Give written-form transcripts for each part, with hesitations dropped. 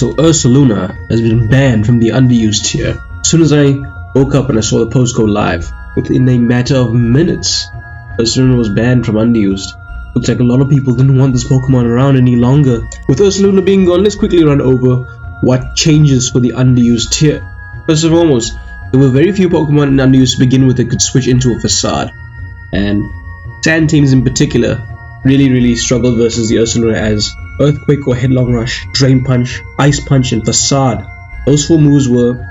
So Ursaluna has been banned from the underused tier. As soon as I woke up and I saw the post go live, within a matter of minutes, Ursaluna was banned from underused. Looks like a lot of people didn't want this Pokemon around any longer. With Ursaluna being gone, let's quickly run over what changes for the underused tier. First and foremost, there were very few Pokemon in underused to begin with that could switch into a Facade, and Sand teams in particular really struggled versus the Ursaluna, as Earthquake or Headlong Rush, Drain Punch, Ice Punch and Facade. Those 4 moves were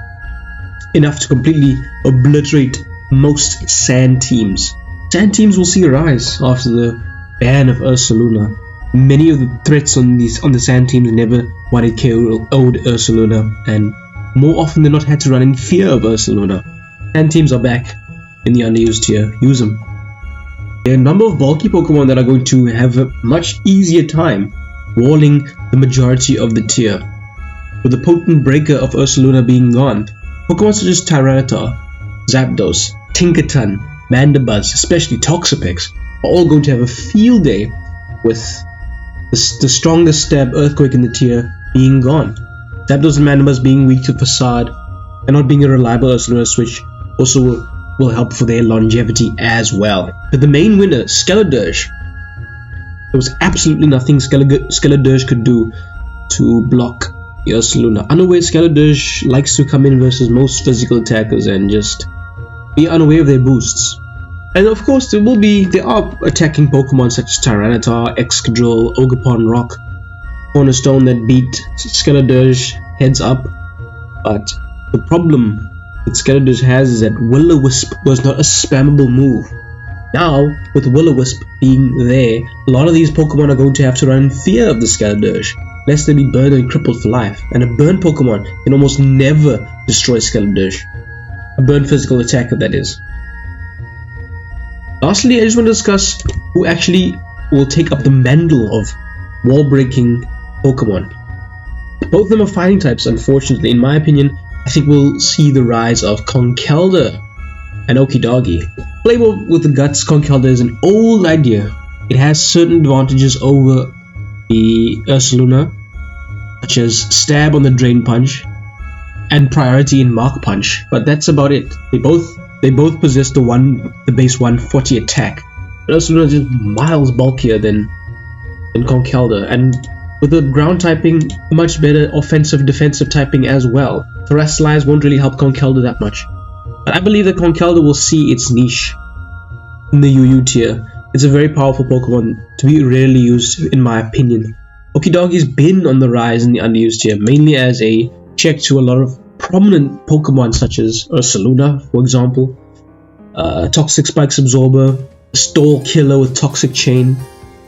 enough to completely obliterate most Sand teams. Sand teams will see a rise after the ban of Ursaluna. Many of the threats on the Sand teams never wanted KO'd Ursaluna, and more often than not had to run in fear of Ursaluna. Sand teams are back in the underused tier. Use them. There are a number of bulky Pokemon that are going to have a much easier time walling the majority of the tier. With the potent breaker of Ursaluna being gone, Pokemon such as Tyranitar, Zapdos, Tinkaton, Mandibuzz, especially Toxapex, are all going to have a field day with the strongest stab Earthquake in the tier being gone. Zapdos and Mandibuzz being weak to Facade and not being a reliable Ursaluna switch also will help for their longevity as well. But the main winner, Skeledirge, there was absolutely nothing Skeledirge could do to block the Ursaluna. Unaware, Skeledirge likes to come in versus most physical attackers and just be unaware of their boosts. And of course there are attacking Pokemon such as Tyranitar, Excadrill, Ogerpon Rock, Cornerstone that beat Skeledirge heads up, but the problem that Skeledirge has is that Will-O-Wisp was not a spammable move. Now, with Will-O-Wisp being there, a lot of these Pokemon are going to have to run in fear of the Skeledirge, lest they be burned and crippled for life, and a burn Pokemon can almost never destroy Skeledirge. A burn physical attacker, that is. Lastly, I just want to discuss who actually will take up the mantle of wall-breaking Pokemon. Both of them are fighting types, unfortunately. In my opinion, I think we'll see the rise of Conkeldurr and Okidogi. Playable with the guts, Conkeldurr is an old idea. It has certain advantages over the Ursaluna, such as stab on the Drain Punch and priority in Mark Punch, but that's about it. They both possess the base 140 attack. But Ursaluna is just miles bulkier than Conkeldurr, and with the ground typing, much better offensive defensive typing as well. Terastallize won't really help Conkeldurr that much, but I believe that Conkeldurr will see its niche in the UU tier. It's a very powerful Pokemon to be rarely used, in my opinion. Okidogi's been on the rise in the underused tier, mainly as a check to a lot of prominent Pokemon such as Ursaluna, for example, Toxic Spikes Absorber, Stall Killer with Toxic Chain.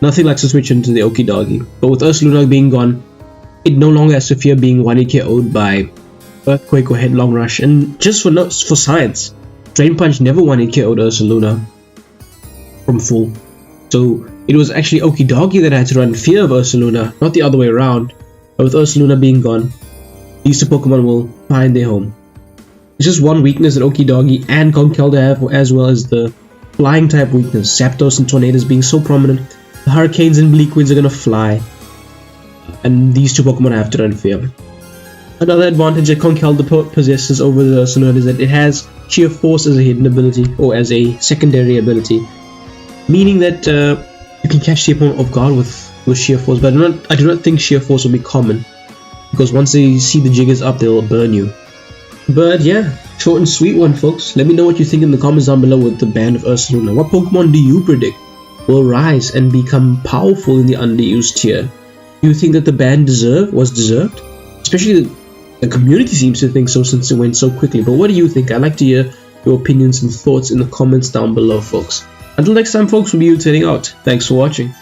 Nothing likes to switch into the Okidogi, but with Ursaluna being gone, it no longer has to fear being 1-KO'd by Earthquake or Headlong Rush. And just for science, Drain Punch never 1-KO'd Ursaluna from full, so it was actually Okidogi that had to run in fear of Ursaluna, not the other way around. But with Ursaluna being gone, these two Pokemon will find their home. It's just one weakness that Okidogi and Conkeldurr have, as well as the flying type weakness. Zapdos and Tornadus being so prominent, the Hurricanes and Bleak Winds are gonna fly, and these two Pokemon have to run fear. Another advantage that Conkeldurr possesses over the Ursaluna is that it has Sheer Force as a hidden ability, or as a secondary ability, meaning that you can catch the opponent off guard with Sheer Force. But I do not think Sheer Force will be common, because once they see the jiggers up, they'll burn you. But yeah, short and sweet one, folks. Let me know what you think in the comments down below with the ban of Ursaluna. What Pokemon do you predict will rise and become powerful in the underused tier? Do you think that the ban was deserved? Especially the community seems to think so, since it went so quickly. But what do you think? I'd like to hear your opinions and thoughts in the comments down below, folks. Until next time, folks, we'll be turning out. Thanks for watching.